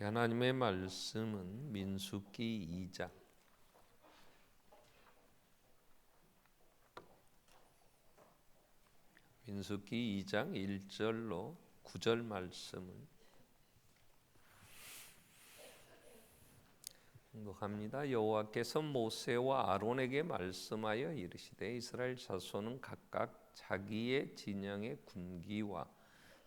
하나님의 말씀은 민수기 2장 민수기 2장 1절로 9절 말씀을 합니다. 여호와께서 모세와 아론에게 말씀하여 이르시되 이스라엘 자손은 각각 자기의 진영의 군기와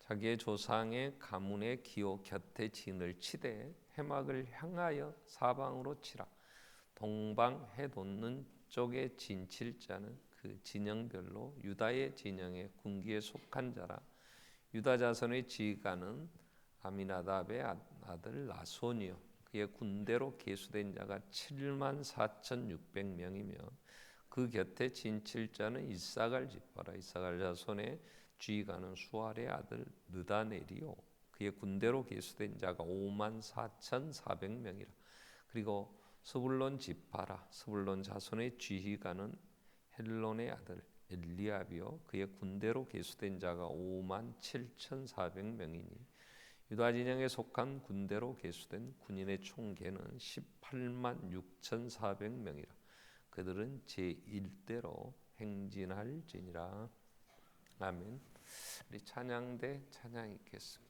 자기의 조상의 가문의 기호 곁에 진을 치되 해막을 향하여 사방으로 치라. 동방 해 돋는 쪽에 진칠 자는 그 진영별로 유다의 진영의 군기에 속한 자라. 유다 자손의 지휘관은 아미나답의 아들 나손이요 그의 군대로 계수된 자가 74,600명이며 그 곁에 진칠 자는 이사갈 지파라. 이사갈 자손의 지휘관은 수알의 아들 느다넬이요 그의 군대로 계수된 자가 54,400명이라. 그리고 스불론 지파라. 스불론 자손의 지휘관은 헬론의 아들 엘리압이요 그의 군대로 계수된 자가 57,400명이니 유다 진영에 속한 군대로 계수된 군인의 총계는 186,400명이라. 그들은 제1대로 행진할지니라. 아멘. 우리 찬양대 찬양 읽겠습니다.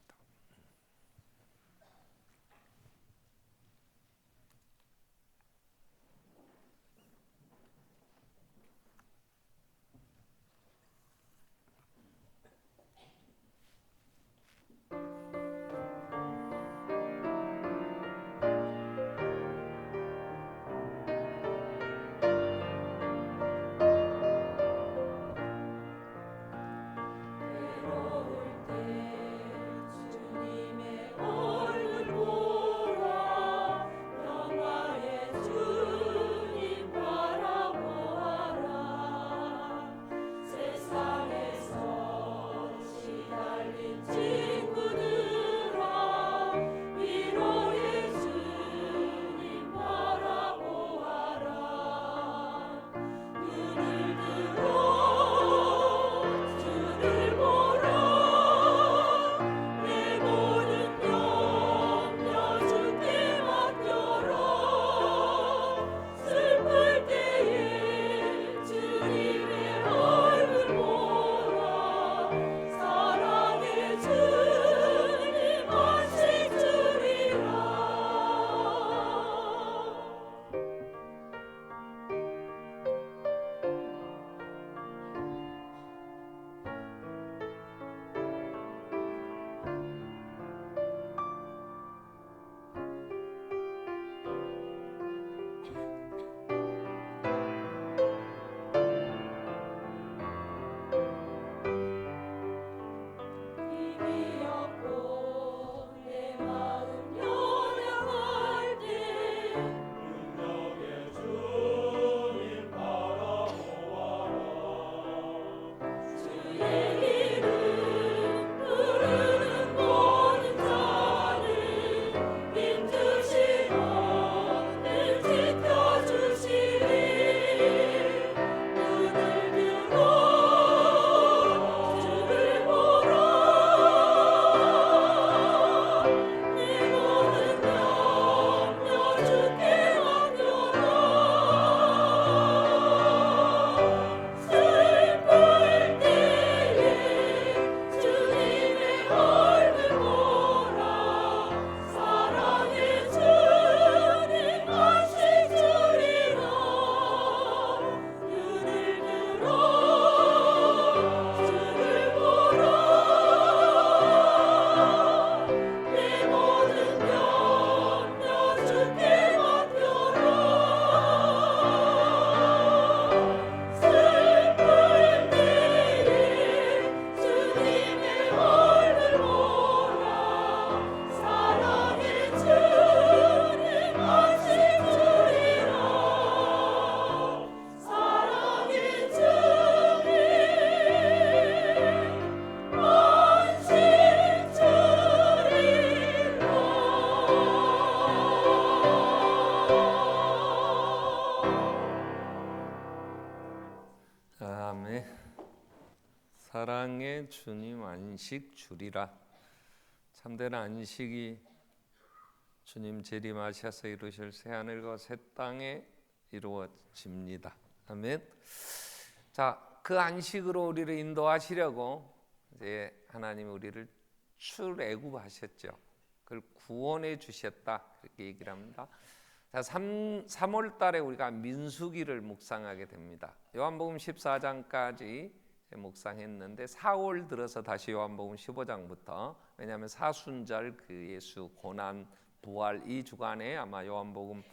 사랑의 주님 안식 주리라. 참된 안식이 주님 재림하셔서 이루실 새하늘과 새 땅에 이루어집니다. 아멘. 자, 그 안식으로 우리를 인도하시려고 이제 하나님이 우리를 출애굽하셨죠. 그걸 구원해 주셨다 그렇게 얘기를 합니다. 자, 3월 달에 우리가 민수기를 묵상하게 됩니다. 요한복음 14장까지 묵상했는데 4월 들어서 다시 요한복음 15장부터, 왜냐하면 사순절, 그 예수 고난 부활 이 주간에 아마 요한복음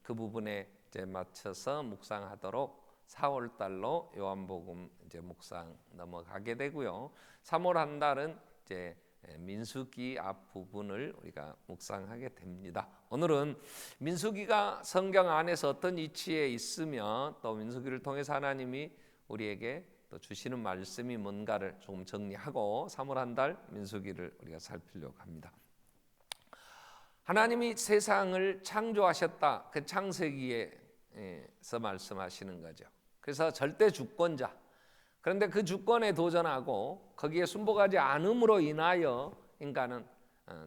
그 부분에 이제 맞춰서 묵상하도록 4월 달로 요한복음 이제 묵상 넘어가게 되고요. 3월 한 달은 이제 민수기 앞 부분을 우리가 묵상하게 됩니다. 오늘은 민수기가 성경 안에서 어떤 위치에 있으며 또 민수기를 통해서 하나님이 우리에게 또 주시는 말씀이 뭔가를 조금 정리하고 3월 한 달 민수기를 우리가 살피려고 합니다. 하나님이 세상을 창조하셨다. 그 창세기에서 말씀하시는 거죠. 그래서 절대 주권자. 그런데 그 주권에 도전하고 거기에 순복하지 않음으로 인하여 인간은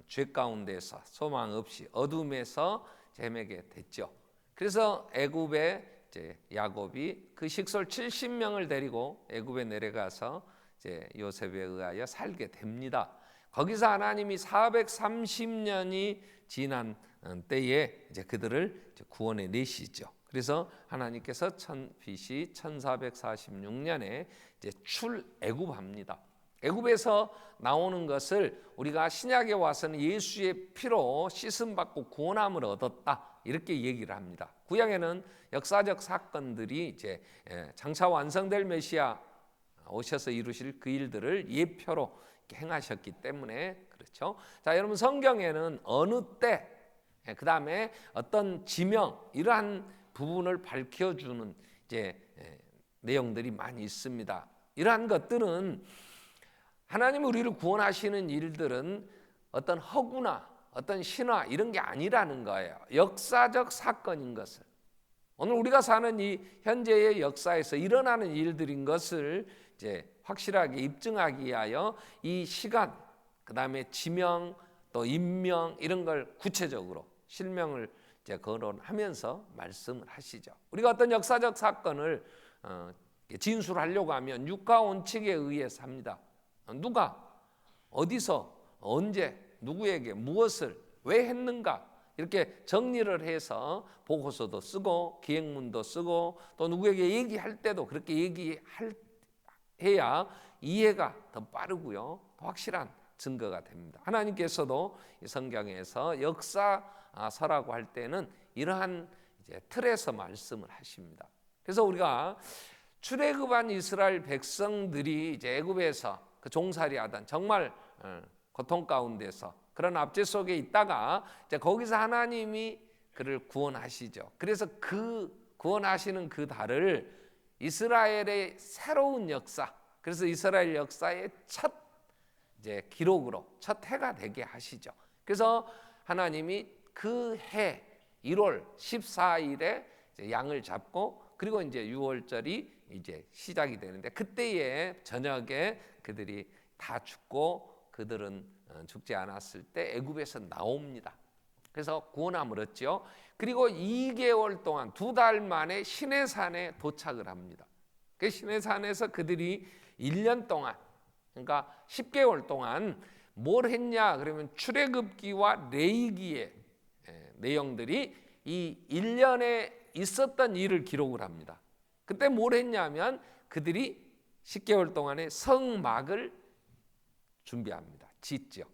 죄 가운데서 소망 없이 어둠에서 헤매게 됐죠. 그래서 애굽에 이제 야곱이 그 식솔 70명을 데리고 애굽에 내려가서 이제 요셉에 의하여 살게 됩니다. 거기서 하나님이 430년이 지난 때에 이제 그들을 이제 구원해 내시죠. 그래서 하나님께서 BC 1446년에 이제 출애굽합니다. 애굽에서 나오는 것을 우리가 신약에 와서는 예수의 피로 씻음 받고 구원함을 얻었다 이렇게 얘기를 합니다. 구약에는 역사적 사건들이 이제 장차 완성될 메시아 오셔서 이루실 그 일들을 예표로 행하셨기 때문에 그렇죠. 자, 여러분 성경에는 어느 때, 그 다음에 어떤 지명 이러한 부분을 밝혀주는 이제 내용들이 많이 있습니다. 이러한 것들은 하나님이 우리를 구원하시는 일들은 어떤 허구나 어떤 신화 이런 게 아니라는 거예요. 역사적 사건인 것을, 오늘 우리가 사는 이 현재의 역사에서 일어나는 일들인 것을 이제 확실하게 입증하기 위하여 이 시간, 그 다음에 지명, 또 인명 이런 걸 구체적으로 실명을 이제 거론하면서 말씀을 하시죠. 우리가 어떤 역사적 사건을 진술하려고 하면 육가 원칙에 의해서 합니다. 누가, 어디서, 언제, 누구에게, 무엇을, 왜 했는가 이렇게 정리를 해서 보고서도 쓰고 기획문도 쓰고 또 누구에게 얘기할 때도 그렇게 얘기해야 이해가 더 빠르고요, 더 확실한 증거가 됩니다. 하나님께서도 성경에서 역사서라고 할 때는 이러한 이제 틀에서 말씀을 하십니다. 그래서 우리가 출애굽한 이스라엘 백성들이 이제 애굽에서 그 종살이하던 정말 고통 가운데서 그런 압제 속에 있다가 이제 거기서 하나님이 그를 구원하시죠. 그래서 그 구원하시는 그 달을 이스라엘의 새로운 역사, 그래서 이스라엘 역사의 첫 이제 기록으로 첫 해가 되게 하시죠. 그래서 하나님이 그 해 1월 14일에 양을 잡고 그리고 이제 6월절이 이제 시작이 되는데 그때에 저녁에 그들이 다 죽고 그들은 죽지 않았을 때 애굽에서 나옵니다. 그래서 구원함을 얻죠. 그리고 2개월 동안 2달 만에 시내산에 도착을 합니다. 그 시내산에서 그들이 1년 동안, 그러니까 10개월 동안 뭘 했냐 그러면 출애굽기와 레위기의 내용들이 이 1년에 있었던 일을 기록을 합니다. 그때 뭘 했냐면 그들이 10개월 동안에 성막을 준비합니다. 짓죠.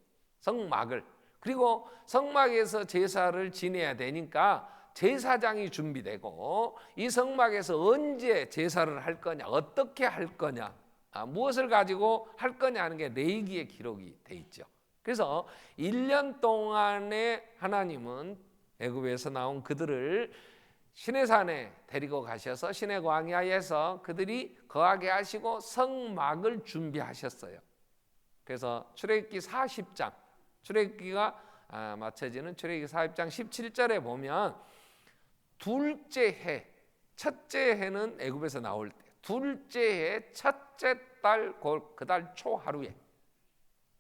성막을. 그리고 성막에서 제사를 지내야 되니까 제사장이 준비되고 이 성막에서 언제 제사를 할 거냐, 어떻게 할 거냐, 무엇을 가지고 할 거냐 하는 게 레위기에 기록이 돼 있죠. 그래서 1년 동안에 하나님은 애굽에서 나온 그들을 시내산에 데리고 가셔서 시내 광야에서 그들이 거하게 하시고 성막을 준비하셨어요. 그래서 출애굽기 40장, 출애굽기가 맞춰지는 출애굽기 40장 17절에 보면 둘째 해, 첫째 해는 애굽에서 나올 때, 둘째 해 첫째 달 그 달 초 하루에,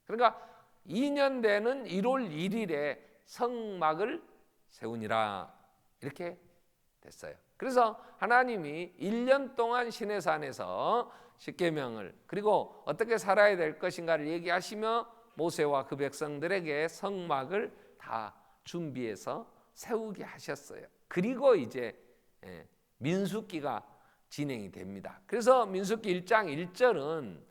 그러니까 2년 되는 1월 1일에 성막을 세우니라 이렇게 됐어요. 그래서 하나님이 1년 동안 시내산에서 십계명을 그리고 어떻게 살아야 될 것인가를 얘기하시며 모세와 그 백성들에게 성막을 다 준비해서 세우게 하셨어요. 그리고 이제 민수기가 진행이 됩니다. 그래서 민수기 1장 1절은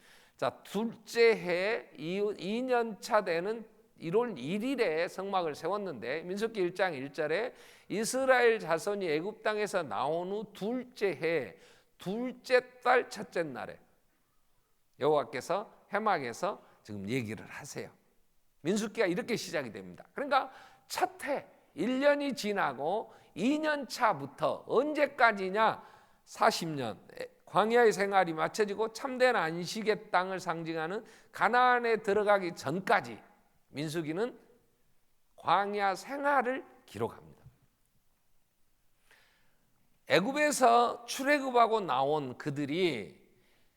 둘째 해 2년차 되는 1월 1일에 성막을 세웠는데 민수기 1장 1절에 이스라엘 자손이 애굽 땅에서 나온 후 둘째 해 둘째 달 첫째 날에 여호와께서 회막에서 지금 얘기를 하세요. 민수기가 이렇게 시작이 됩니다. 그러니까 첫 해 1년이 지나고 2년 차부터 언제까지냐 40년 광야의 생활이 마쳐지고 참된 안식의 땅을 상징하는 가나안에 들어가기 전까지 민수기는 광야 생활을 기록합니다. 애굽에서 출애굽하고 나온 그들이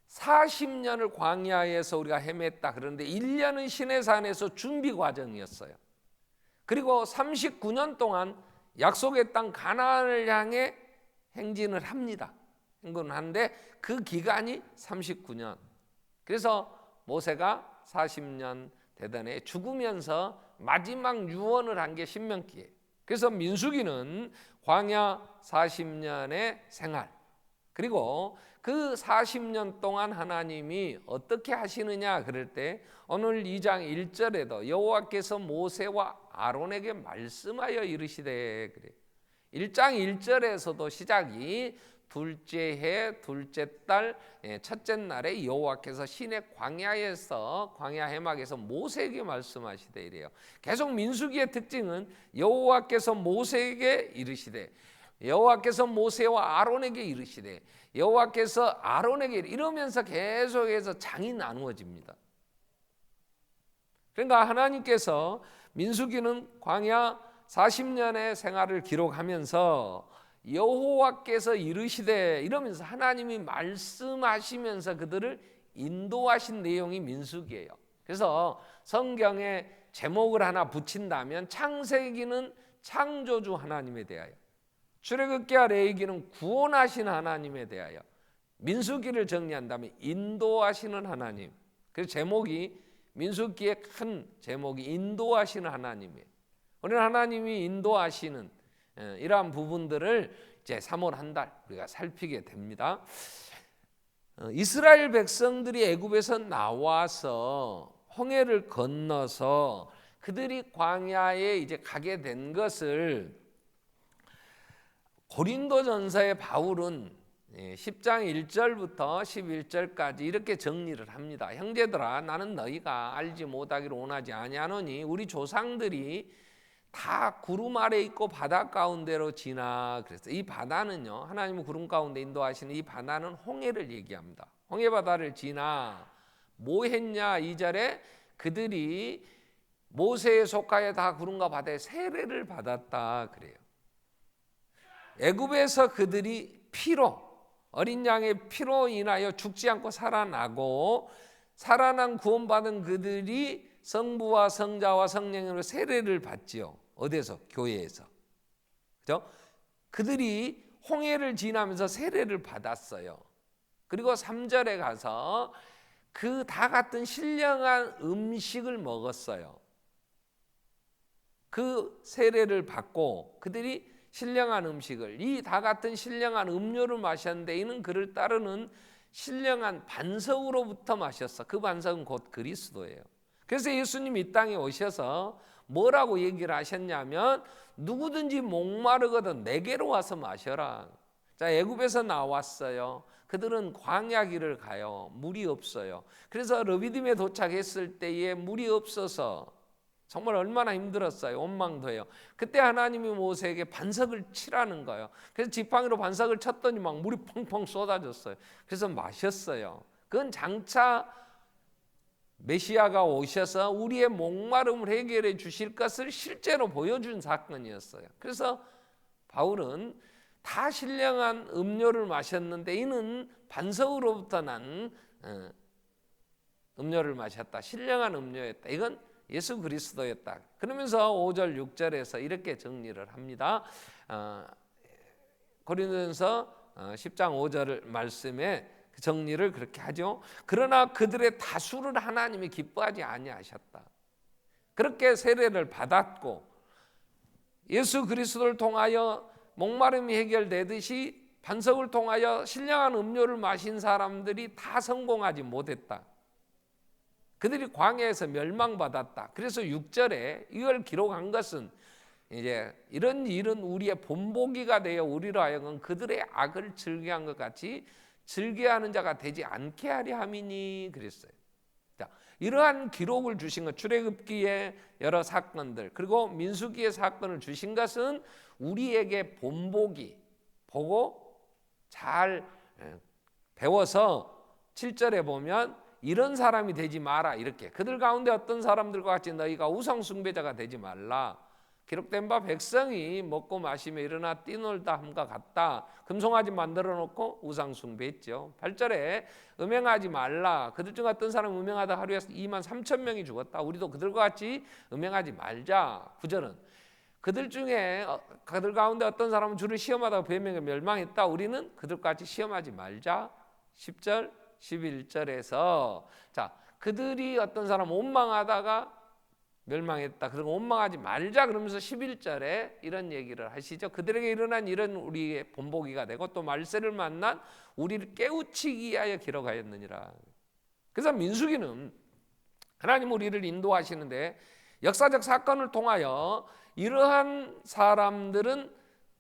40년을 광야에서 우리가 헤맸다. 그런데 1년은 시내산에서 준비 과정이었어요. 그리고 39년 동안 약속의 땅 가나안을 향해 행진을 합니다. 행군을 하는데 그 기간이 39년. 그래서 모세가 40년 되던 해 죽으면서 마지막 유언을 한 게 신명기예요. 그래서 민수기는 광야 40년의 생활 그리고 그 40년 동안 하나님이 어떻게 하시느냐 그럴 때 오늘 2장 1절에도 여호와께서 모세와 아론에게 말씀하여 이르시되 그래요. 1장 1절에서도 시작이 둘째 해 둘째 달 첫째 날에 여호와께서 시내 광야에서 광야 해막에서 모세에게 말씀하시되 이래요. 계속 민수기의 특징은 여호와께서 모세에게 이르시되 여호와께서 모세와 아론에게 이르시되 여호와께서 아론에게 이러면서 계속해서 장이 나누어집니다. 그러니까 하나님께서 민수기는 광야 40년의 생활을 기록하면서 여호와께서 이르시되 이러면서 하나님이 말씀하시면서 그들을 인도하신 내용이 민수기예요. 그래서 성경에 제목을 하나 붙인다면 창세기는 창조주 하나님에 대하여, 출애굽기와 레위기는 구원하신 하나님에 대하여, 민수기를 정리한다면 인도하시는 하나님. 그래서 제목이 민수기의 큰 제목이 인도하시는 하나님이에요. 우리는 하나님이 인도하시는 이러한 부분들을 이제 3월 한 달 우리가 살피게 됩니다. 이스라엘 백성들이 애굽에서 나와서 홍해를 건너서 그들이 광야에 이제 가게 된 것을 고린도전서의 바울은 10장 1절부터 11절까지 이렇게 정리를 합니다. 형제들아, 나는 너희가 알지 못하기를 원하지 아니하노니 우리 조상들이 다 구름 아래 있고 바다 가운데로 지나. 그래서 이 바다는요, 하나님은 구름 가운데 인도하시는 이 바다는 홍해를 얘기합니다. 홍해 바다를 지나 뭐 했냐? 2절에 그들이 모세에 속하여 다 구름과 바다에 세례를 받았다 그래요. 애굽에서 그들이 피로, 어린 양의 피로 인하여 죽지 않고 살아나고 살아난 구원받은 그들이 성부와 성자와 성령으로 세례를 받지요. 어디서? 교회에서. 그죠? 그들이 홍해를 지나면서 세례를 받았어요. 그리고 3절에 가서 그 다 같은 신령한 음식을 먹었어요. 그 세례를 받고 그들이 신령한 음식을, 이 다 같은 신령한 음료를 마셨는데 이는 그를 따르는 신령한 반석으로부터 마셨어. 그 반석은 곧 그리스도예요. 그래서 예수님이 이 땅에 오셔서 뭐라고 얘기를 하셨냐면 누구든지 목마르거든 내게로 와서 마셔라. 자, 애굽에서 나왔어요. 그들은 광야 길을 가요. 물이 없어요. 그래서 르비딤에 도착했을 때에 물이 없어서 정말 얼마나 힘들었어요. 원망도해요. 그때 하나님이 모세에게 반석을 치라는 거예요. 그래서 지팡이로 반석을 쳤더니 막 물이 펑펑 쏟아졌어요. 그래서 마셨어요. 그건 장차 메시아가 오셔서 우리의 목마름을 해결해 주실 것을 실제로 보여준 사건이었어요. 그래서 바울은 다 신령한 음료를 마셨는데 이는 반석으로부터 난 음료를 마셨다. 신령한 음료였다. 이건 예수 그리스도였다. 그러면서 5절 6절에서 이렇게 정리를 합니다. 고린도전서 10장 5절 말씀에 정리를 그렇게 하죠. 그러나 그들의 다수를 하나님이 기뻐하지 아니하셨다. 그렇게 세례를 받았고 예수 그리스도를 통하여 목마름이 해결되듯이 반석을 통하여 신령한 음료를 마신 사람들이 다 성공하지 못했다. 그들이 광야에서 멸망받았다. 그래서 6절에 이걸 기록한 것은 이제 이런 일은 우리의 본보기가 되어 우리로 하여금 그들의 악을 즐겨한 것 같이 즐겨하는 자가 되지 않게 하려 함이니 그랬어요. 자, 이러한 기록을 주신 것, 출애굽기의 여러 사건들 그리고 민수기의 사건을 주신 것은 우리에게 본보기 보고 잘 배워서 7절에 보면 이런 사람이 되지 마라 이렇게 그들 가운데 어떤 사람들과 같이 너희가 우상 숭배자가 되지 말라. 기록된 바 백성이 먹고 마시며 일어나 뛰놀다 함과 같다. 금송아지 만들어 놓고 우상 숭배했죠. 8절에 음행하지 말라. 그들 중 어떤 사람 음행하다 하루에 2만 3천 명이 죽었다. 우리도 그들과 같이 음행하지 말자. 9절은 그들 중에 그들 가운데 어떤 사람은 주를 시험하다가 배명에 멸망했다. 우리는 그들과 같이 시험하지 말자. 10절 11절에서 자 그들이 어떤 사람 원망하다가 멸망했다. 그리고 원망하지 말자 그러면서 11절에 이런 얘기를 하시죠. 그들에게 일어난 일은 우리의 본보기가 되고 또 말세를 만난 우리를 깨우치기 위하여 기록하였느니라. 그래서 민수기는 하나님 우리를 인도하시는데 역사적 사건을 통하여 이러한 사람들은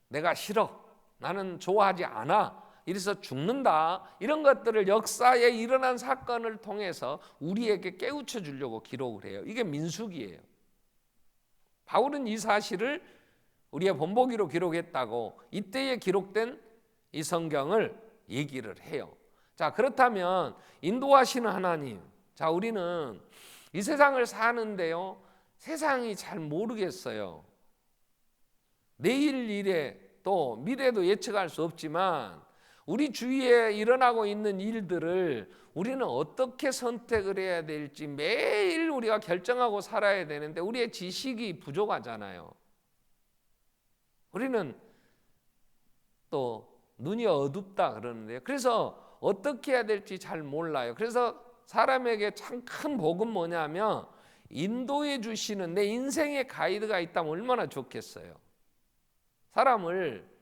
내가 싫어, 나는 좋아하지 않아, 이래서 죽는다, 이런 것들을 역사에 일어난 사건을 통해서 우리에게 깨우쳐 주려고 기록을 해요. 이게 민수기예요. 바울은 이 사실을 우리의 본보기로 기록했다고 이때에 기록된 이 성경을 얘기를 해요. 자, 그렇다면 인도하시는 하나님, 자 우리는 이 세상을 사는데요 세상이 잘 모르겠어요. 내일 일에 또 미래도 예측할 수 없지만 우리 주위에 일어나고 있는 일들을 우리는 어떻게 선택을 해야 될지 매일 우리가 결정하고 살아야 되는데 우리의 지식이 부족하잖아요. 우리는 또 눈이 어둡다 그러는데요. 그래서 어떻게 해야 될지 잘 몰라요. 그래서 사람에게 참 큰 복은 뭐냐면 인도해 주시는 내 인생의 가이드가 있다면 얼마나 좋겠어요. 사람을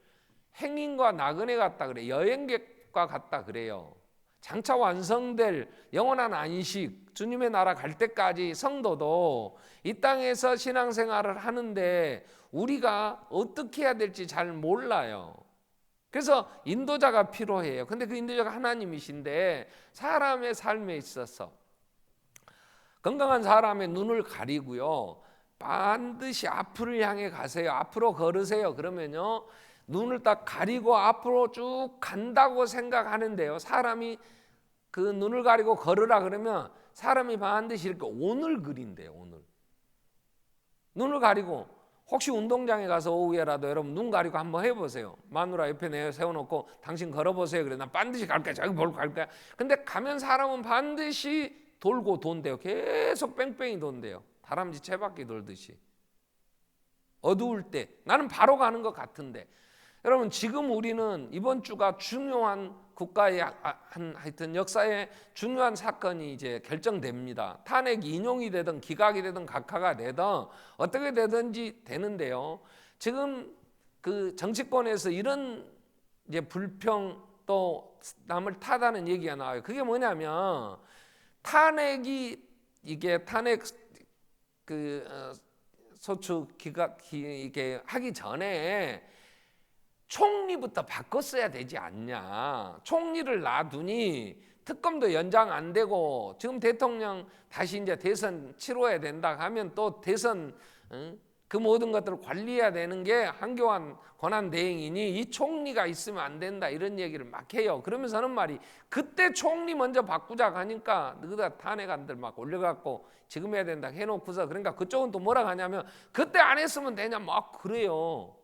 행인과 나그네 같다 그래. 여행객과 같다 그래요. 장차 완성될 영원한 안식, 주님의 나라 갈 때까지 성도도 이 땅에서 신앙생활을 하는데 우리가 어떻게 해야 될지 잘 몰라요. 그래서 인도자가 필요해요. 근데 그 인도자가 하나님이신데 사람의 삶에 있어서 건강한 사람의 눈을 가리고요 반드시 앞을 향해 가세요. 앞으로 걸으세요. 그러면요 눈을 딱 가리고 앞으로 쭉 간다고 생각하는데요 사람이 그 눈을 가리고 걸으라 그러면 사람이 반드시 이렇게 온을 그린대요. 온을. 눈을 가리고 혹시 운동장에 가서 오후에라도 여러분 눈 가리고 한번 해보세요. 마누라 옆에 세워놓고 당신 걸어보세요. 그래 난 반드시 갈 거야. 저기 보고 갈 거야. 근데 가면 사람은 반드시 돌고 돈대요. 계속 뺑뺑이 돈대요. 다람쥐 채바퀴 돌듯이. 어두울 때 나는 바로 가는 것 같은데 여러분 지금 우리는 이번 주가 중요한 국가의 하여튼 역사의 중요한 사건이 이제 결정됩니다. 탄핵 인용이 되든 기각이 되든 각하가 되든 어떻게 되든지 되는데요. 지금 그 정치권에서 이런 이제 불평 또 남을 탓하는 얘기가 나와요. 그게 뭐냐면 탄핵이 이게 탄핵 소추 기각 이게 하기 전에 총리부터 바꿨어야 되지 않냐. 총리를 놔두니 특검도 연장 안 되고 지금 대통령 다시 이제 대선 치러야 된다 하면 또 대선 그 모든 것들을 관리해야 되는 게 한교안 권한대행이니 이 총리가 있으면 안 된다 이런 얘기를 막 해요. 그러면서 하는 말이 그때 총리 먼저 바꾸자 하니까 너희가 탄핵안들 막 올려갖고 지금 해야 된다 해놓고서 그러니까 그쪽은 또 뭐라 하냐면 그때 안 했으면 되냐 막 그래요.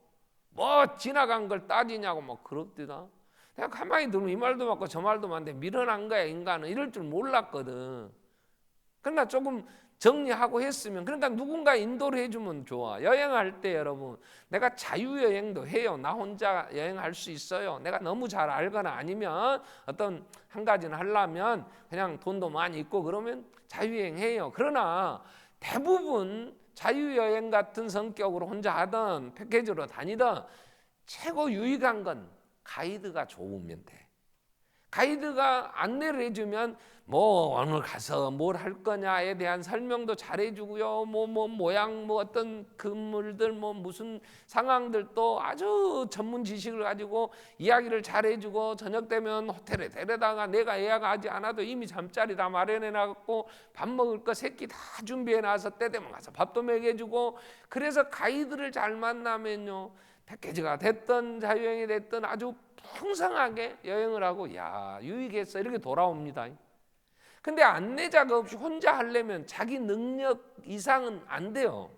뭐 지나간 걸 따지냐고 막 그럽디다. 내가 가만히 들으면 이 말도 맞고 저 말도 맞는데 미련한 거야. 인간은 이럴 줄 몰랐거든. 그러나 조금 정리하고 했으면, 그러니까 누군가 인도를 해주면 좋아. 여행할 때 여러분, 내가 자유여행도 해요. 나 혼자 여행할 수 있어요. 내가 너무 잘 알거나 아니면 어떤 한 가지는 하려면 그냥 돈도 많이 있고 그러면 자유여행 해요. 그러나 대부분 자유여행 같은 성격으로 혼자 하든 패키지로 다니든 최고 유익한 건 가이드가 좋으면 돼. 가이드가 안내를 해주면 뭐 오늘 가서 뭘 할 거냐에 대한 설명도 잘해주고요. 뭐 모양 뭐 어떤 건물들 뭐 무슨 상황들도 아주 전문 지식을 가지고 이야기를 잘해주고, 저녁 되면 호텔에 데려다가 내가 예약하지 않아도 이미 잠자리 다 마련해놨고 밥 먹을 거 새끼 다 준비해놔서 때 되면 가서 밥도 먹여주고. 그래서 가이드를 잘 만나면요, 패키지가 됐든 자유여행이 됐든 아주 풍성하게 여행을 하고 야 유익했어 이렇게 돌아옵니다. 근데 안내자가 없이 혼자 하려면 자기 능력 이상은 안 돼요.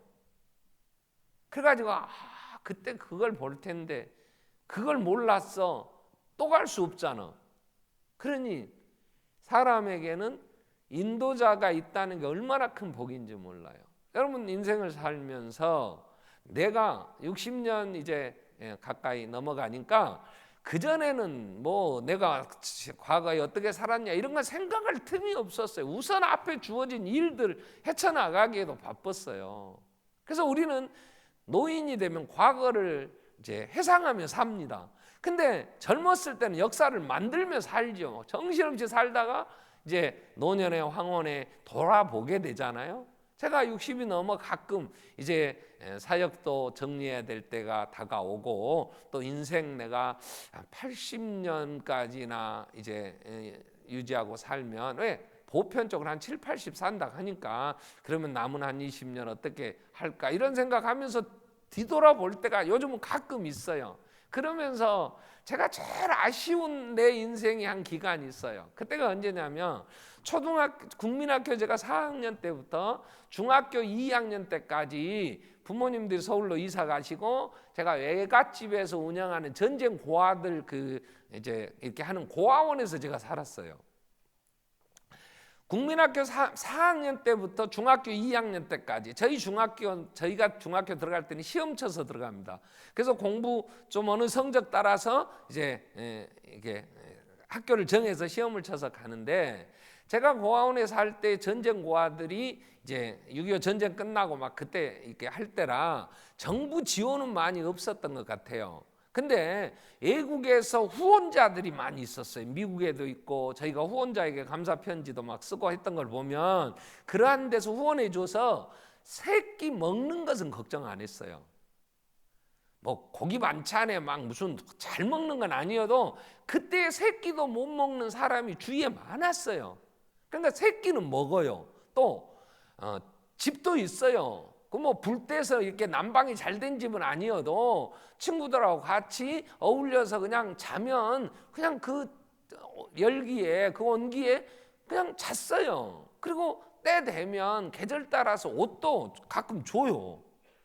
그래가지고 그때 그걸 볼 텐데 그걸 몰랐어, 또 갈 수 없잖아. 그러니 사람에게는 인도자가 있다는 게 얼마나 큰 복인지 몰라요. 여러분 인생을 살면서 내가 60년 이제 가까이 넘어가니까 그전에는 뭐 내가 과거에 어떻게 살았냐 이런 건 생각할 틈이 없었어요. 우선 앞에 주어진 일들 헤쳐나가기에도 바빴어요. 그래서 우리는 노인이 되면 과거를 이제 회상하며 삽니다. 근데 젊었을 때는 역사를 만들며 살죠. 정신없이 살다가 이제 노년의 황혼에 돌아보게 되잖아요. 제가 60이 넘어 가끔 이제 사역도 정리해야 될 때가 다가오고 또 인생 내가 80년까지나 이제 유지하고 살면 왜 보편적으로 한 7, 80 산다 하니까 그러면 남은 한 20년 어떻게 할까 이런 생각하면서 뒤돌아볼 때가 요즘은 가끔 있어요. 그러면서 제가 제일 아쉬운 내 인생의 한 기간이 있어요. 그때가 언제냐면 초등학교 국민학교 제가 4학년 때부터 중학교 2학년 때까지 부모님들이 서울로 이사 가시고 제가 외갓집에서 운영하는 전쟁 고아들 그 이제 이렇게 하는 고아원에서 제가 살았어요. 국민학교 4학년 때부터 중학교 2학년 때까지 저희가 중학교 들어갈 때는 시험 쳐서 들어갑니다. 그래서 공부 좀 어느 성적 따라서 이제 이게 학교를 정해서 시험을 쳐서 가는데, 제가 고아원에 살 때 전쟁 고아들이 이제 6.25 전쟁 끝나고 막 그때 이렇게 할 때라 정부 지원은 많이 없었던 것 같아요. 근데 외국에서 후원자들이 많이 있었어요. 미국에도 있고 저희가 후원자에게 감사 편지도 막 쓰고 했던 걸 보면 그러한 데서 후원해 줘서 새끼 먹는 것은 걱정 안 했어요. 뭐 고기 반찬에 막 무슨 잘 먹는 건 아니어도 그때 새끼도 못 먹는 사람이 주위에 많았어요. 그러니까 새끼는 먹어요. 또 집도 있어요. 그 뭐 불 떼서 이렇게 난방이 잘 된 집은 아니어도 친구들하고 같이 어울려서 그냥 자면 그냥 그 열기에 그 온기에 그냥 잤어요. 그리고 때 되면 계절 따라서 옷도 가끔 줘요.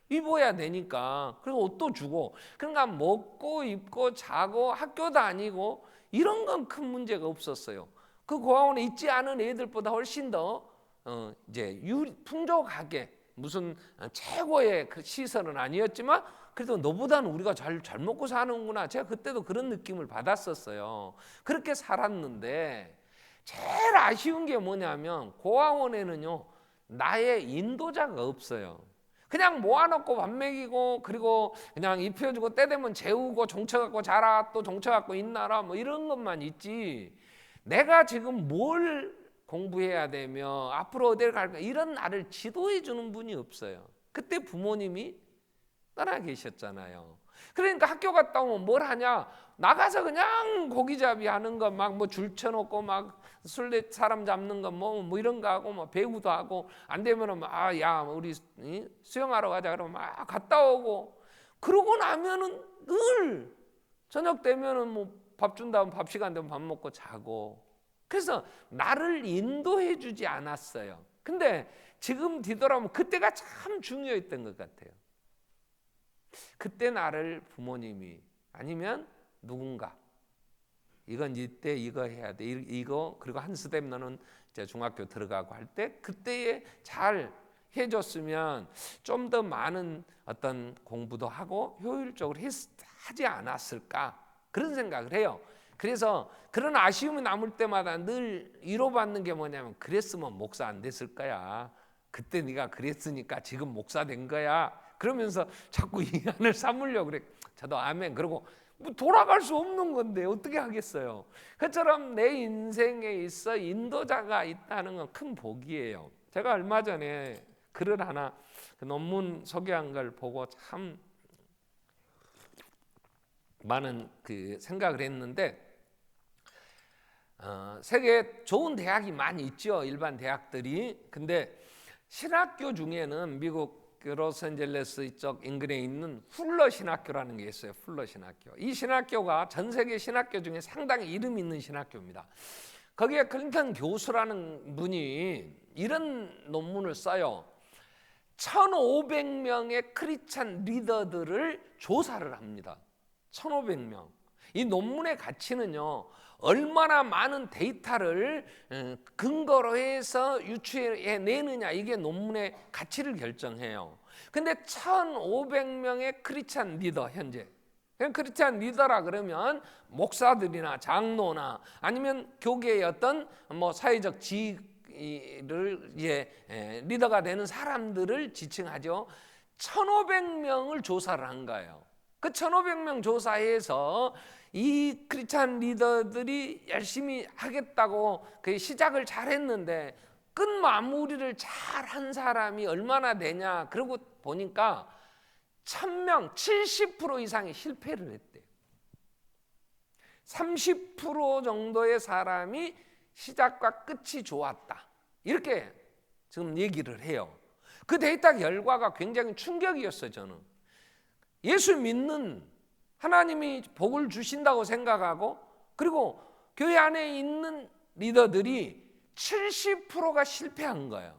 입어야 되니까. 그리고 옷도 주고. 그러니까 먹고 입고 자고 학교 다니고 이런 건 큰 문제가 없었어요. 그 고아원에 있지 않은 애들보다 훨씬 더 이제 풍족하게, 무슨 최고의 그 시설은 아니었지만 그래도 너보다는 우리가 잘 먹고 사는구나. 제가 그때도 그런 느낌을 받았었어요. 그렇게 살았는데 제일 아쉬운 게 뭐냐면 고아원에는요 나의 인도자가 없어요. 그냥 모아놓고 밥 먹이고 그리고 그냥 입혀주고 때 되면 재우고 종쳐갖고 자라 또 종쳐갖고 있나라 뭐 이런 것만 있지, 내가 지금 뭘 공부해야 되며 앞으로 어디를 갈까 이런 나를 지도해 주는 분이 없어요. 그때 부모님이 떠나 계셨잖아요. 그러니까 학교 갔다 오면 뭘 하냐, 나가서 그냥 고기잡이 하는 거 막 뭐 줄 쳐놓고 막 술래 사람 잡는 거 뭐 이런 거 하고 뭐 배구도 하고 안 되면은 야 우리 수영하러 가자 그러면 막 갔다 오고, 그러고 나면은 늘 저녁 되면은 뭐 밥 준다면 밥 시간 되면 밥 먹고 자고. 그래서 나를 인도해 주지 않았어요. 근데 지금 뒤돌아보면 그때가 참 중요했던 것 같아요. 그때 나를 부모님이 아니면 누군가 이건 이때 이거 해야 돼 이거 그리고 한 스텝 너는 이제 중학교 들어가고 할 때 그때에 잘 해줬으면 좀 더 많은 어떤 공부도 하고 효율적으로 하지 않았을까 그런 생각을 해요. 그래서 그런 아쉬움이 남을 때마다 늘 위로받는 게 뭐냐면 그랬으면 목사 안 됐을 거야. 그때 네가 그랬으니까 지금 목사 된 거야. 그러면서 자꾸 위안을 삼으려고 그래. 저도 아멘. 그리고 뭐 돌아갈 수 없는 건데 어떻게 하겠어요. 그처럼 내 인생에 있어 인도자가 있다는 건 큰 복이에요. 제가 얼마 전에 글을 하나 그 논문 소개한 걸 보고 참 많은 그 생각을 했는데 세계에 좋은 대학이 많이 있죠. 일반 대학들이. 근데 신학교 중에는 미국 로스앤젤레스 이쪽 인근에 있는 풀러 신학교라는 게 있어요. 풀러 신학교. 이 신학교가 전 세계 신학교 중에 상당히 이름 있는 신학교입니다. 거기에 클린턴 교수라는 분이 이런 논문을 써요. 1500명의 크리스찬 리더들을 조사를 합니다. 1500명. 이 논문의 가치는요, 얼마나 많은 데이터를 근거로 해서 유추해내느냐, 이게 논문의 가치를 결정해요. 근데 1500명의 크리스찬 리더, 현재 크리스찬 리더라 그러면 목사들이나 장로나 아니면 교계의 어떤 뭐 사회적 지위를 이제 리더가 되는 사람들을 지칭하죠. 1500명을 조사를 한 거예요. 그 1500명 조사해서 이 크리스찬 리더들이 열심히 하겠다고 그 시작을 잘했는데 끝 마무리를 잘한 사람이 얼마나 되냐. 그러고 보니까 1000명 70% 이상이 실패를 했대요. 30% 정도의 사람이 시작과 끝이 좋았다. 이렇게 지금 얘기를 해요. 그 데이터 결과가 굉장히 충격이었어요. 저는 예수 믿는 하나님이 복을 주신다고 생각하고 그리고 교회 안에 있는 리더들이 70%가 실패한 거예요.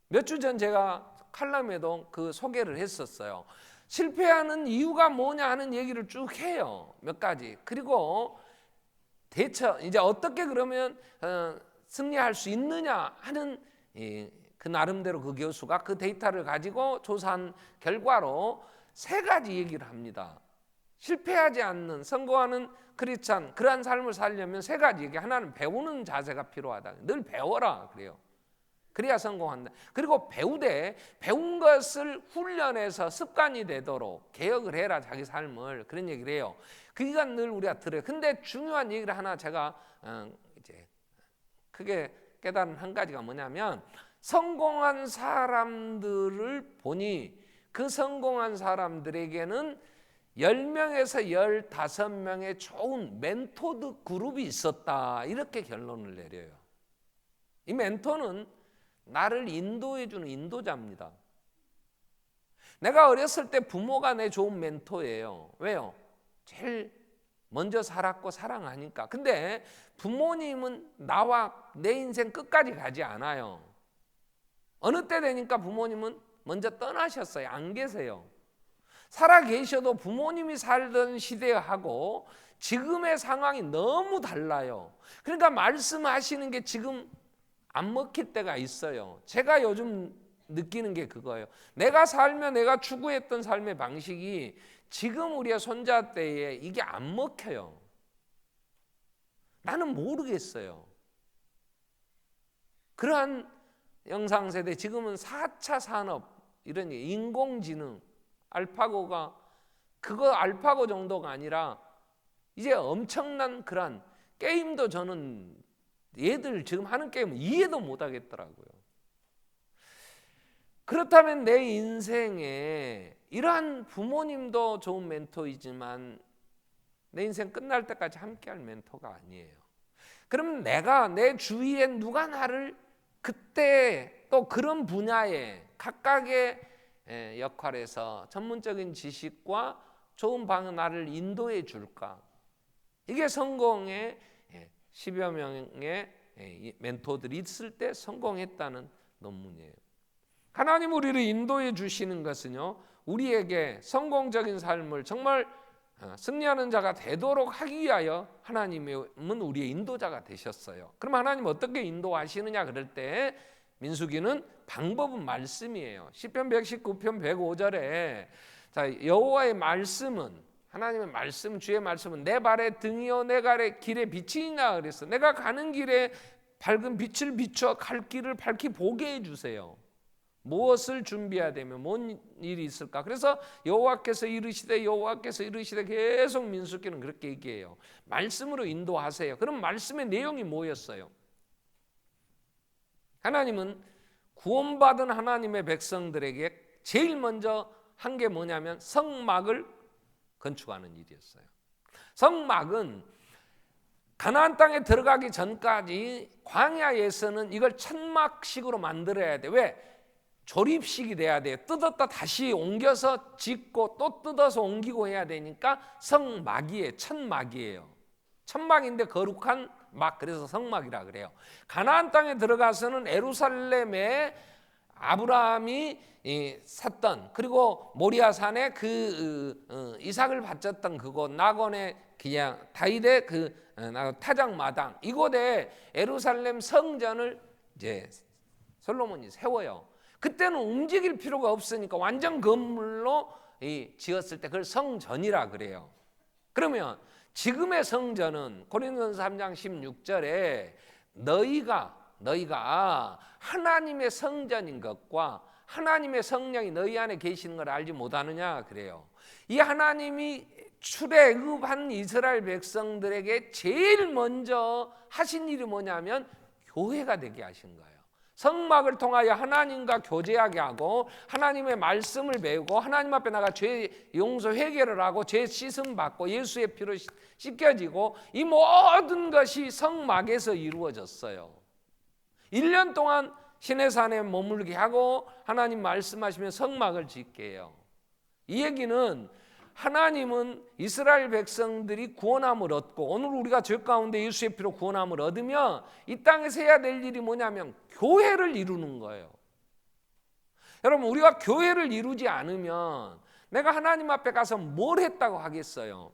몇 주 전 제가 칼럼에도 그 소개를 했었어요. 실패하는 이유가 뭐냐 하는 얘기를 쭉 해요. 몇 가지. 그리고 대처, 이제 어떻게 그러면 승리할 수 있느냐 하는 그 나름대로 그 교수가 그 데이터를 가지고 조사한 결과로 3가지 얘기를 합니다. 실패하지 않는 성공하는 크리스찬 그러한 삶을 살려면 3가지 얘기. 하나는 배우는 자세가 필요하다. 늘 배워라 그래요. 그래야 성공한다. 그리고 배우되 배운 것을 훈련해서 습관이 되도록 개혁을 해라 자기 삶을. 그런 얘기를 해요. 그게 늘 우리가 들어요. 근데 중요한 얘기를 하나 제가 이제 크게 깨달은 한 가지가 뭐냐면 성공한 사람들을 보니 그 성공한 사람들에게는 10명에서 15명의 좋은 멘토드 그룹이 있었다. 이렇게 결론을 내려요. 이 멘토는 나를 인도해주는 인도자입니다. 내가 어렸을 때 부모가 내 좋은 멘토예요. 왜요? 제일 먼저 살았고 사랑하니까. 근데 부모님은 나와 내 인생 끝까지 가지 않아요. 어느 때 되니까 부모님은 먼저 떠나셨어요. 안 계세요. 살아 계셔도 부모님이 살던 시대하고 지금의 상황이 너무 달라요. 그러니까 말씀하시는 게 지금 안 먹힐 때가 있어요. 제가 요즘 느끼는 게 그거예요. 내가 살면 내가 추구했던 삶의 방식이 지금 우리의 손자 때에 이게 안 먹혀요. 나는 모르겠어요. 그러한 영상세대, 지금은 4차 산업, 이런 인공지능, 알파고가 그거 알파고 정도가 아니라 이제 엄청난 그런 게임도 저는 얘들 지금 하는 게임은 이해도 못 하겠더라고요. 그렇다면 내 인생에 이러한 부모님도 좋은 멘토이지만 내 인생 끝날 때까지 함께할 멘토가 아니에요. 그러면 내가 내 주위에 누가 나를 그때 또 그런 분야에 각각의 역할에서 전문적인 지식과 좋은 방향 나를 인도해 줄까? 이게 성공의 10여 명의 멘토들이 있을 때 성공했다는 논문이에요. 하나님 우리를 인도해 주시는 것은요, 우리에게 성공적인 삶을 정말 승리하는 자가 되도록 하기 위하여 하나님은 우리의 인도자가 되셨어요. 그럼 하나님 어떻게 인도하시느냐 그럴 때 민수기는 방법은 말씀이에요. 시편 119편 105절에 자, 여호와의 말씀은, 하나님의 말씀, 주의 말씀은 내 발의 등이요 내 발의 길에 빛이냐 그랬어. 내가 가는 길에 밝은 빛을 비춰 갈 길을 밝히 보게 해주세요. 무엇을 준비해야 되면 뭔 일이 있을까? 그래서 여호와께서 이르시되 계속 민수기는 그렇게 얘기해요. 말씀으로 인도하세요. 그럼 말씀의 내용이 뭐였어요? 하나님은 구원받은 하나님의 백성들에게 제일 먼저 한 게 뭐냐면 성막을 건축하는 일이었어요. 성막은 가나안 땅에 들어가기 전까지 광야에서는 이걸 천막식으로 만들어야 돼. 왜? 조립식이 돼야 돼요. 뜯었다 다시 옮겨서 짓고 또 뜯어서 옮기고 해야 되니까 성막이에요. 천막이에요. 천막인데 거룩한 막, 그래서 성막이라 그래요. 가나안 땅에 들어가서는 예루살렘에 아브라함이 샀던, 그리고 모리아산에 그 이삭을 바쳤던 그곳, 나곤의 그냥 다윗의 그 타작마당, 이곳에 예루살렘 성전을 이제 솔로몬이 세워요. 그때는 움직일 필요가 없으니까 완전 건물로 지었을 때 그걸 성전이라 그래요. 그러면 지금의 성전은 고린도전서 3장 16절에 너희가 하나님의 성전인 것과 하나님의 성령이 너희 안에 계시는 걸 알지 못하느냐 그래요. 이 하나님이 출애굽한 이스라엘 백성들에게 제일 먼저 하신 일이 뭐냐면 교회가 되게 하신 거예요. 성막을 통하여 하나님과 교제하게 하고 하나님의 말씀을 배우고 하나님 앞에 나가 죄 용서 회개를 하고 죄 씻음 받고 예수의 피로 씻겨지고, 이 모든 것이 성막에서 이루어졌어요. 1년 동안 시내산에 머물게 하고 하나님 말씀하시면 성막을 짓게 해요. 이 얘기는 하나님은 이스라엘 백성들이 구원함을 얻고, 오늘 우리가 죄 가운데 예수의 피로 구원함을 얻으면 이 땅에서 해야 될 일이 뭐냐면 교회를 이루는 거예요. 여러분, 우리가 교회를 이루지 않으면 내가 하나님 앞에 가서 뭘 했다고 하겠어요?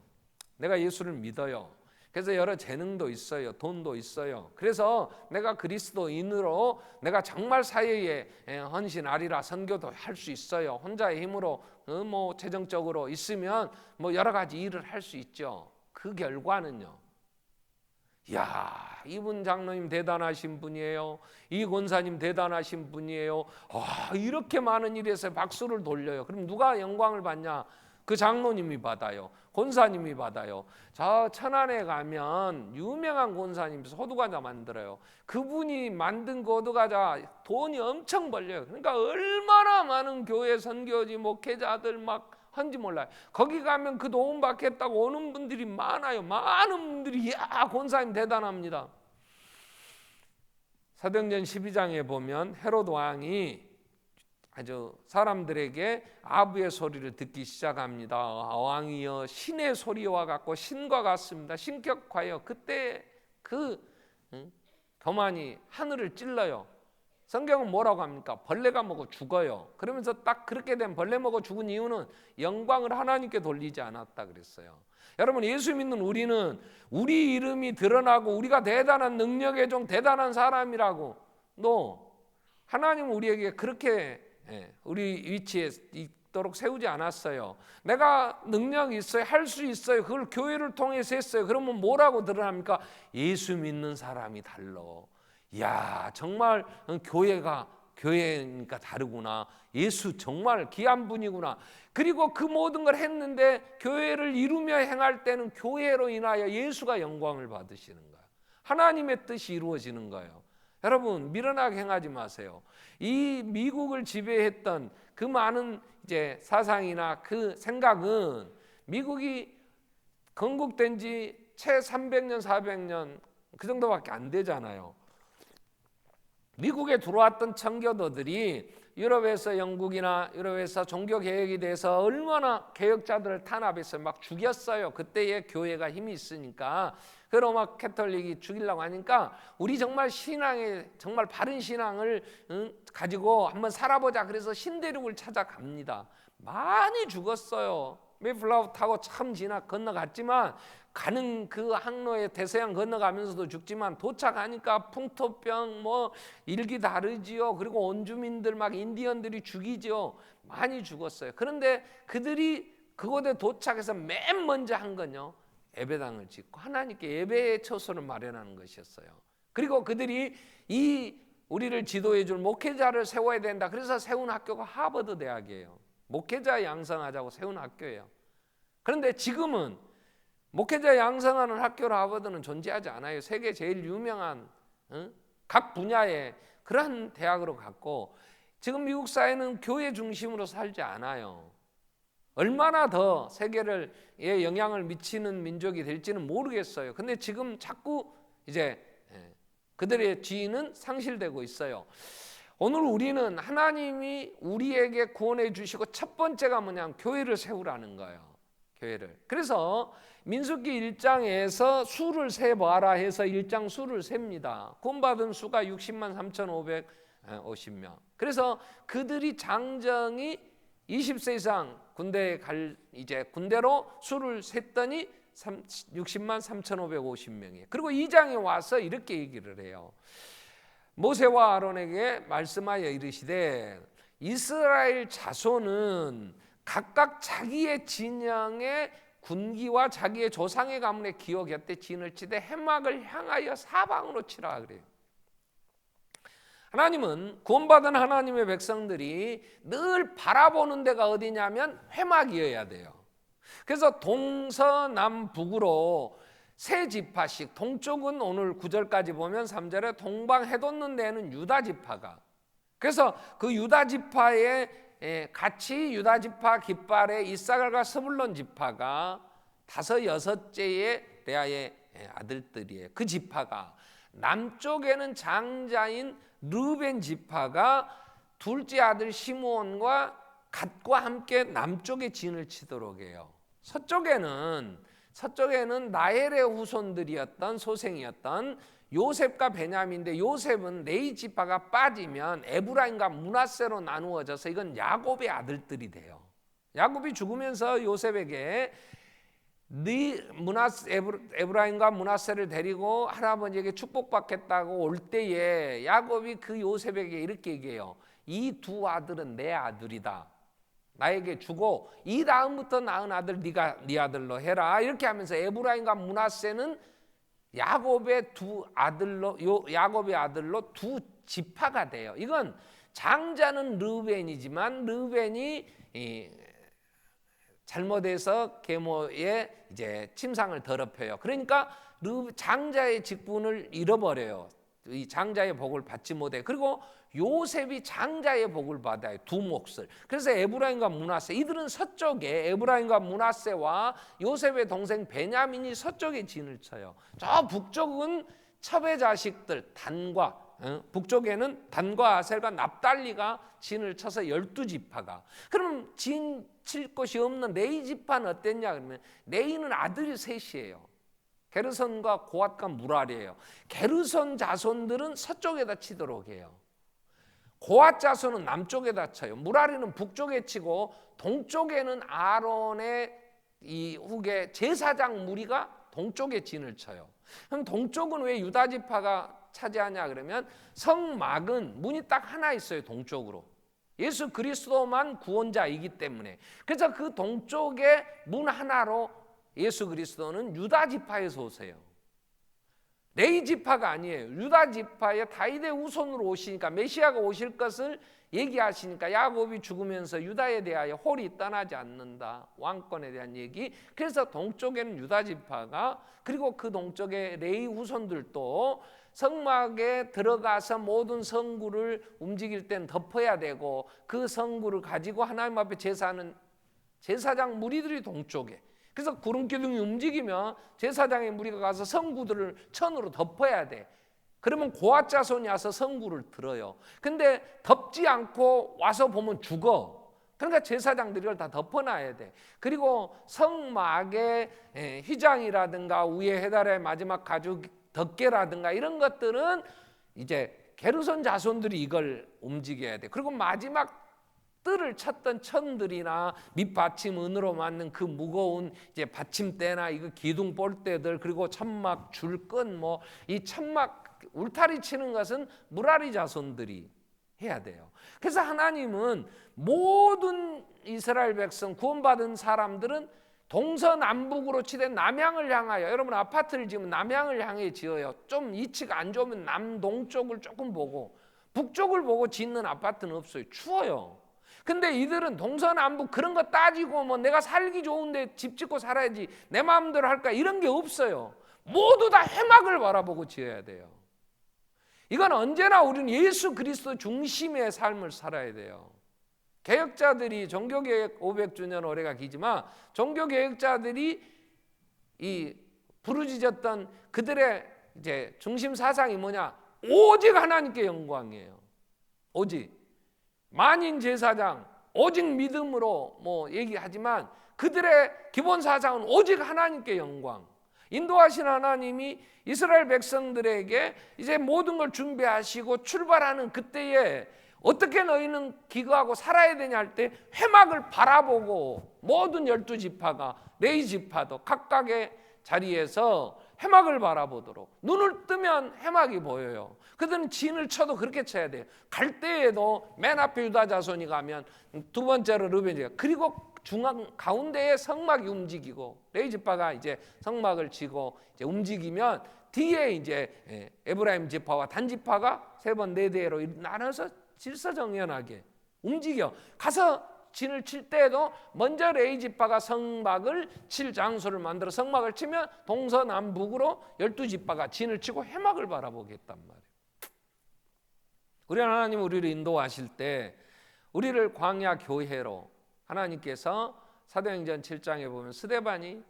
내가 예수를 믿어요. 그래서 여러 재능도 있어요. 돈도 있어요. 그래서 내가 그리스도인으로 내가 정말 사회에 헌신하리라, 선교도 할 수 있어요. 혼자의 힘으로 뭐 재정적으로 있으면 뭐 여러 가지 일을 할 수 있죠. 그 결과는요, 이야, 이분 장로님 대단하신 분이에요. 이 권사님 대단하신 분이에요. 이렇게 많은 일에서 박수를 돌려요. 그럼 누가 영광을 받냐? 그 장로님이 받아요. 권사님이 받아요. 저 천안에 가면 유명한 권사님 호두과자 만들어요. 그분이 만든 그 호두과자 돈이 엄청 벌려요. 그러니까 얼마나 많은 교회 선교지 목회자들 막 한지 몰라요. 거기 가면 그 도움 받겠다고 오는 분들이 많아요. 많은 분들이 야, 권사님 대단합니다. 사도행전 12장에 보면 헤롯 왕이 아주 사람들에게 아부의 소리를 듣기 시작합니다. 왕이여, 신의 소리와 같고 신과 같습니다. 신격하여. 그때 그 교만이 하늘을 찔러요. 성경은 뭐라고 합니까? 벌레가 먹어 죽어요. 그러면서 딱 그렇게 된 벌레 먹어 죽은 이유는 영광을 하나님께 돌리지 않았다 그랬어요. 여러분, 예수 믿는 우리는 우리 이름이 드러나고 우리가 대단한 능력의 종, 대단한 사람이라고, 하나님은 우리에게 그렇게 우리 위치에 있도록 세우지 않았어요. 내가 능력이 있어요. 할 수 있어요. 그걸 교회를 통해서 했어요. 그러면 뭐라고 드러납니까? 예수 믿는 사람이 달라. 이야, 정말 교회니까 다르구나. 예수 정말 귀한 분이구나. 그리고 그 모든 걸 했는데 교회를 이루며 행할 때는 교회로 인하여 예수가 영광을 받으시는 거예요. 하나님의 뜻이 이루어지는 거예요. 여러분, 미련하게 행하지 마세요. 이 미국을 지배했던 그 많은 이제 사상이나 그 생각은 미국이 건국된 지 채 300년, 400년 그 정도밖에 안 되잖아요. 미국에 들어왔던 청교도들이 유럽에서, 영국이나 유럽에서 종교 개혁에 대해서 얼마나 개혁자들을 탄압했어요. 막 죽였어요. 그때의 교회가 힘이 있으니까. 그 로마 캐톨릭이 죽이려고 하니까 우리 정말 신앙에 정말 바른 신앙을 가지고 한번 살아보자. 그래서 신대륙을 찾아갑니다. 많이 죽었어요. 메이플라워 타고 참 건너갔지만 가는 그 항로에 대서양 건너가면서도 죽지만 도착하니까 풍토병 일기 다르지요. 그리고 원주민들 막 인디언들이 죽이죠. 많이 죽었어요. 그런데 그들이 그곳에 도착해서 맨 먼저 한 건요, 예배당을 짓고 하나님께 예배의 처소를 마련하는 것이었어요. 그리고 그들이 우리를 지도해 줄 목회자를 세워야 된다. 그래서 세운 학교가 하버드 대학이에요. 목회자 양성하자고 세운 학교예요. 그런데 지금은 목회자 양성하는 학교로 하버드는 존재하지 않아요. 세계 제일 유명한 각 분야의 그러한 대학으로 갔고, 지금 미국 사회는 교회 중심으로 살지 않아요. 얼마나 더 세계에 영향을 미치는 민족이 될지는 모르겠어요. 근데 지금 자꾸 이제 그들의 지위는 상실되고 있어요. 오늘 우리는 하나님이 우리에게 구원해 주시고 첫 번째가 뭐냐면 교회를 세우라는 거예요. 교회를. 그래서 민수기 1장에서 수를 세봐라 해서 1장 수를 셉니다. 구원받은 수가 60만 3,550명. 그래서 그들이 장정이 20세 이상 군대로 수를 셌더니 60만 3,550명이에요. 그리고 2장에 와서 이렇게 얘기를 해요. 모세와 아론에게 말씀하여 이르시되 이스라엘 자손은 각각 자기의 진영의 군기와 자기의 조상의 가문의 기호 곁에 진을 치되 해막을 향하여 사방으로 치라 그래요. 하나님은 구원받은 하나님의 백성들이 늘 바라보는 데가 어디냐면 회막이어야 돼요. 그래서 동서남북으로 세 지파씩, 동쪽은 오늘 9절까지 보면 3절에 동방 해돋는 데에는 유다 지파가, 그래서 그 유다 지파에 같이 유다 지파 깃발에 이사갈과 스불론 지파가 5, 6째의 레아의 아들들이에요. 그 지파가, 남쪽에는 장자인 르벤 지파가 둘째 아들 시므온과 갓과 함께 남쪽에 진을 치도록 해요. 서쪽에는 나헬의 후손들이었던 소생이었던 요셉과 베냐민인데, 요셉은 레위 지파가 빠지면 에브라임과 므낫세로 나누어져서 이건 야곱의 아들들이 돼요. 야곱이 죽으면서 요셉에게 에브라임과 므낫세를 데리고 할아버지에게 축복받겠다고 올 때에 야곱이 그 요셉에게 이렇게 얘기해요. 이 두 아들은 내 아들이다. 나에게 주고 이 다음부터 낳은 아들 네가 네 아들로 해라. 이렇게 하면서 에브라임과 므낫세는 야곱의 아들로 두 지파가 돼요. 이건 장자는 르벤이지만 르벤이 잘못해서 계모의 이제 침상을 더럽혀요. 그러니까 장자의 직분을 잃어버려요. 이 장자의 복을 받지 못해. 그리고 요셉이 장자의 복을 받아요. 두 몫을. 그래서 에브라임과 므낫세, 이들은 서쪽에, 에브라임과 므낫세와 요셉의 동생 베냐민이 서쪽에 진을 쳐요. 저 북쪽은 첩의 자식들 단과, 북쪽에는 단과 아셀과 납달리가 진을 쳐서 12지파가. 그럼 진 칠 곳이 없는 레위 지파는 어땠냐 그러면, 레위는 아들이 셋이에요. 게르손과 고앗과 무랄이에요. 게르손 자손들은 서쪽에다 치도록 해요. 고앗 자손은 남쪽에다 쳐요. 무라리는 북쪽에 치고, 동쪽에는 아론의 이 후계 제사장 무리가 동쪽에 진을 쳐요. 그럼 동쪽은 왜 유다 지파가 차지하냐 그러면, 성막은 문이 딱 하나 있어요. 동쪽으로 예수 그리스도만 구원자이기 때문에. 그래서 그 동쪽의 문 하나로 예수 그리스도는 유다 지파에서 오세요. 레위 지파가 아니에요. 유다 지파의 다윗의 후손으로 오시니까, 메시아가 오실 것을 얘기하시니까 야곱이 죽으면서 유다에 대하여 홀이 떠나지 않는다. 왕권에 대한 얘기. 그래서 동쪽에는 유다 지파가, 그리고 그 동쪽의 레위 후손들도 성막에 들어가서 모든 성구를 움직일 땐 덮어야 되고, 그 성구를 가지고 하나님 앞에 제사하는 제사장 무리들이 동쪽에. 그래서 구름기둥이 움직이면 제사장의 무리가 가서 성구들을 천으로 덮어야 돼. 그러면 고앗 자손이 와서 성구를 들어요. 근데 덮지 않고 와서 보면 죽어. 그러니까 제사장들이 이걸 다 덮어놔야 돼. 그리고 성막의 휘장이라든가 위에 해달의 마지막 가죽 덮개라든가 이런 것들은 이제 게르손 자손들이 이걸 움직여야 돼. 그리고 마지막 뜰을 쳤던 천들이나 밑받침 은으로 만든 그 무거운 이제 받침대나 이거 기둥 볼대들, 그리고 천막 줄끈 뭐 이 천막 울타리 치는 것은 무라리 자손들이 해야 돼요. 그래서 하나님은 모든 이스라엘 백성 구원받은 사람들은 동서남북으로 치된 남향을 향하여, 여러분 아파트를 지으면 남향을 향해 지어요. 좀 위치가 안 좋으면 남동쪽을 조금 보고 북쪽을 보고 짓는 아파트는 없어요. 추워요. 근데 이들은 동서남북 그런 거 따지고 뭐 내가 살기 좋은데 집 짓고 살아야지 내 마음대로 할까 이런 게 없어요. 모두 다 해막을 바라보고 지어야 돼요. 이건 언제나 우리는 예수 그리스도 중심의 삶을 살아야 돼요. 개혁자들이, 종교개혁 500주년 올해가 기지만 종교개혁자들이 이 부르짖었던 그들의 이제 중심 사상이 뭐냐? 오직 하나님께 영광이에요. 오직 만인 제사장, 오직 믿음으로 뭐 얘기하지만 그들의 기본 사상은 오직 하나님께 영광. 인도하신 하나님이 이스라엘 백성들에게 이제 모든 걸 준비하시고 출발하는 그때에 어떻게 너희는 기거하고 살아야 되냐 할 때 회막을 바라보고 모든 12지파가, 레위 지파도 각각의 자리에서 회막을 바라보도록, 눈을 뜨면 회막이 보여요. 그들은 진을 쳐도 그렇게 쳐야 돼요. 갈 때에도 맨 앞에 유다 자손이 가면 두 번째로 르벤지가, 그리고 중앙 가운데에 성막이 움직이고 레위 지파가 이제 성막을 치고 이제 움직이면 뒤에 이제 에브라임 지파와 단 지파가 세 번 네 대로 나눠서 질서정연하게 움직여 가서 진을 칠 때에도 먼저 레위 지파가 성막을 칠 장소를 만들어 성막을 치면 동서남북으로 12지파가 진을 치고 해막을 바라보게 했단 말이에요. 우리 하나님 우리를 인도하실 때 우리를 광야 교회로, 하나님께서 사도행전 7장에 보면 스데반이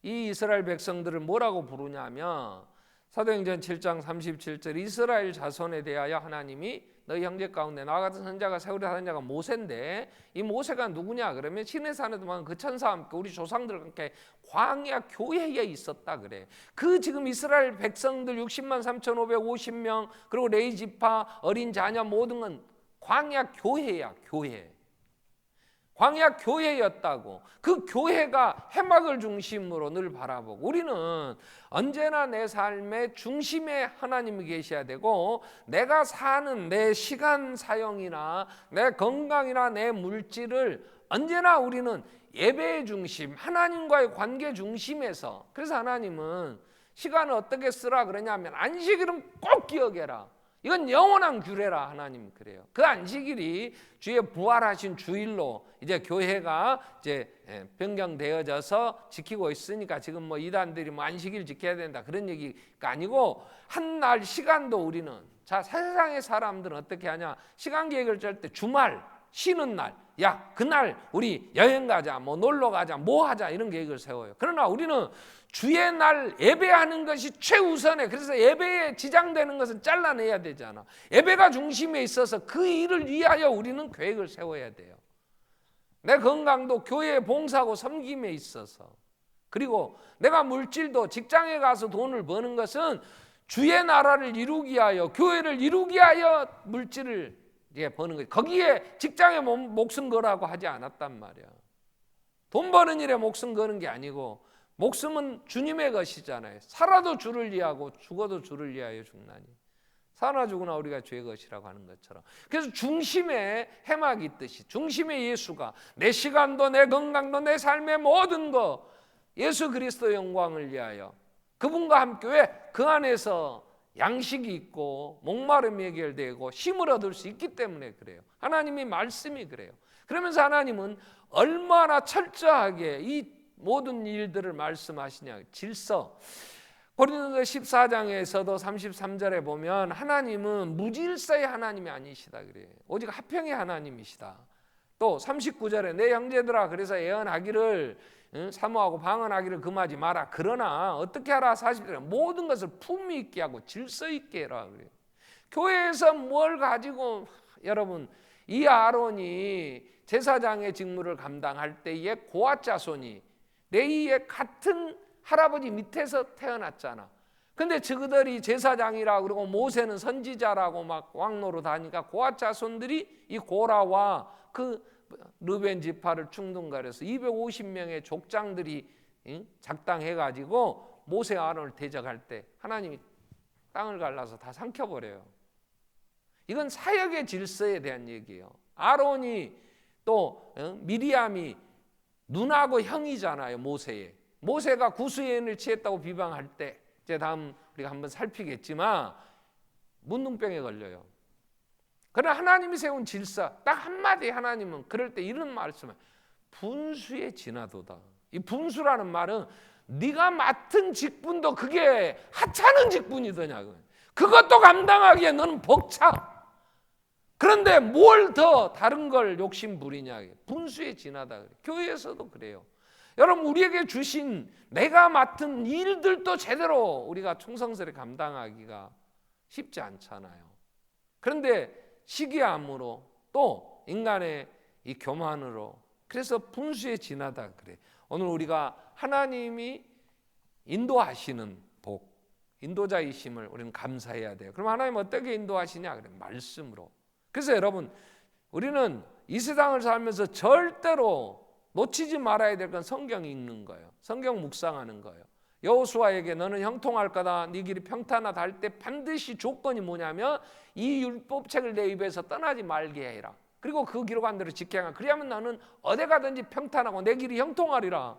이 이스라엘 백성들을 뭐라고 부르냐면, 사도행전 7장 37절 이스라엘 자손에 대하여 하나님이 너희 형제 가운데 나와 같은 선자가 세우려 하는 자가 모세인데, 이 모세가 누구냐 그러면 시내산에도 그 천사와 함께 우리 조상들과 함께 광야 교회에 있었다 그래. 그 지금 이스라엘 백성들 60만 3,550명 그리고 레위 지파 어린 자녀 모든 건 광야 교회야. 교회. 광야 교회였다고. 그 교회가 해막을 중심으로 늘 바라보고, 우리는 언제나 내 삶의 중심에 하나님이 계셔야 되고, 내가 사는 내 시간 사용이나 내 건강이나 내 물질을 언제나 우리는 예배의 중심, 하나님과의 관계 중심에서. 그래서 하나님은 시간을 어떻게 쓰라 그러냐면 안식일은 꼭 기억해라. 이건 영원한 규례라. 하나님 그래요. 그 안식일이 주의 부활하신 주일로 이제 교회가 이제 변경되어져서 지키고 있으니까, 지금 뭐 이단들이 뭐 안식일 지켜야 된다 그런 얘기가 아니고, 한 날 시간도 우리는, 자 세상의 사람들은 어떻게 하냐, 시간 계획을 짤 때 주말 쉬는 날, 야 그날 우리 여행 가자, 뭐 놀러 가자, 뭐 하자 이런 계획을 세워요. 그러나 우리는 주의 날 예배하는 것이 최우선에, 그래서 예배에 지장되는 것은 잘라내야 되잖아. 예배가 중심에 있어서 그 일을 위하여 우리는 계획을 세워야 돼요. 내 건강도 교회에 봉사하고 섬김에 있어서, 그리고 내가 물질도 직장에 가서 돈을 버는 것은 주의 나라를 이루기 위하여, 교회를 이루기 위하여 물질을 버는 거지. 거기에 직장에 목숨 거라고 하지 않았단 말이야. 돈 버는 일에 목숨 거는 게 아니고, 목숨은 주님의 것이잖아요. 살아도 주를 위하고 죽어도 주를 위하여 죽나니 사나 죽으나 우리가 주의 것이라고 하는 것처럼, 그래서 중심에 해막이 있듯이 중심에 예수가, 내 시간도 내 건강도 내 삶의 모든 거 예수 그리스도의 영광을 위하여, 그분과 함께, 왜? 그 안에서 양식이 있고 목마름이 해결되고 힘을 얻을 수 있기 때문에 그래요. 하나님의 말씀이 그래요. 그러면서 하나님은 얼마나 철저하게 이 모든 일들을 말씀하시냐. 질서. 고린도서 14장에서도 33절에 보면 하나님은 무질서의 하나님이 아니시다 그래요. 오직 화평의 하나님이시다. 또 39절에 내 형제들아 그래서 예언하기를 사모하고 방언하기를 금하지 마라. 그러나 어떻게 하라. 40절에 모든 것을 품위 있게 하고 질서 있게 해라 그래요. 교회에서 뭘 가지고, 여러분 이 아론이 제사장의 직무를 감당할 때에 고앗 자손이 레위의 같은 할아버지 밑에서 태어났잖아. 근데 저들이 제사장이라 그러고 모세는 선지자라고 막 왕노로 다니까 고앗 자손들이 이 고라와 그 르벤 지파를 충동가려서 250명의 족장들이 작당해가지고 모세와 아론을 대적할 때 하나님이 땅을 갈라서 다 삼켜버려요. 이건 사역의 질서에 대한 얘기예요. 아론이 또 미리암이 누나고 형이잖아요. 모세가 구수예언을 취했다고 비방할 때 이제 다음 우리가 한번 살피겠지만 문둥병에 걸려요. 그러나 하나님이 세운 질서 딱 한마디 하나님은 그럴 때 이런 말씀을 분수에 지나도다. 이 분수라는 말은 네가 맡은 직분도 그게 하찮은 직분이더냐. 그것도 감당하기에 너는 벅차. 그런데 뭘 더 다른 걸 욕심 부리냐. 분수에 지나다. 교회에서도 그래요. 여러분 우리에게 주신 내가 맡은 일들도 제대로 우리가 충성스레 감당하기가 쉽지 않잖아요. 그런데 시기함으로 또 인간의 이 교만으로 그래서 분수에 지나다 그래. 오늘 우리가 하나님이 인도하시는 복, 인도자이심을 우리는 감사해야 돼요. 그럼 하나님 어떻게 인도하시냐? 그래 말씀으로. 그래서 여러분 우리는 이 세상을 살면서 절대로 놓치지 말아야 될 건 성경 읽는 거예요. 성경 묵상하는 거예요. 여호수아에게 너는 형통할 거다 네 길이 평탄하다 할 때 반드시 조건이 뭐냐면 이 율법책을 내 입에서 떠나지 말게 해라. 그리고 그 기록한 대로 지켜야. 그리하면 나는 어디 가든지 평탄하고 내 길이 형통하리라.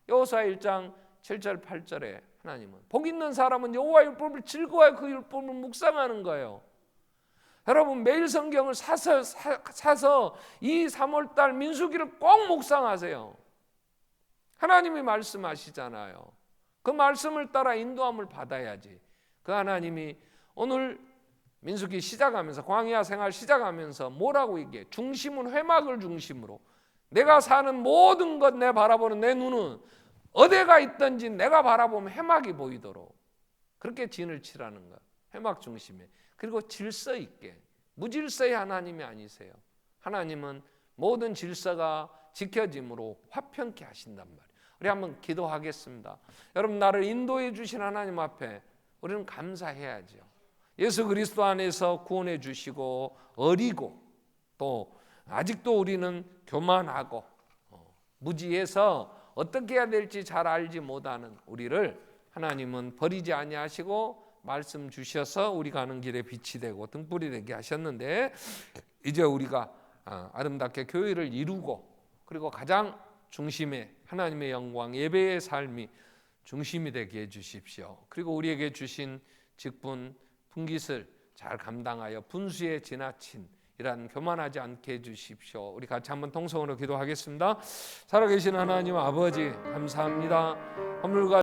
여호수아 1장 7절 8절에 하나님은 복 있는 사람은 여호와 율법을 즐거워해 그 율법을 묵상하는 거예요. 여러분 매일 성경을 사서 이 3월달 민수기를 꼭 묵상하세요. 하나님이 말씀하시잖아요. 그 말씀을 따라 인도함을 받아야지. 그 하나님이 오늘 민수기 시작하면서 광야 생활 시작하면서 뭐라고 얘기해? 중심은 회막을 중심으로 내가 사는 모든 것 내 바라보는 내 눈은 어디가 있든지 내가 바라보면 회막이 보이도록 그렇게 진을 치라는 거야. 회막 중심에. 그리고 질서 있게. 무질서의 하나님이 아니세요. 하나님은 모든 질서가 지켜짐으로 화평케 하신단 말이에요. 우리 한번 기도하겠습니다. 여러분 나를 인도해 주신 하나님 앞에 우리는 감사해야죠. 예수 그리스도 안에서 구원해 주시고 어리고 또 아직도 우리는 교만하고 무지해서 어떻게 해야 될지 잘 알지 못하는 우리를 하나님은 버리지 아니하시고 말씀 주셔서 우리 가는 길에 빛이 되고 등불이 되게 하셨는데 이제 우리가 아름답게 교회를 이루고 그리고 가장 중심에 하나님의 영광 예배의 삶이 중심이 되게 해주십시오. 그리고 우리에게 주신 직분 분깃을 잘 감당하여 분수에 지나친 이런 교만하지 않게 해주십시오. 우리 같이 한번 통성으로 기도하겠습니다. 살아계신 하나님 아버지 감사합니다. 허물과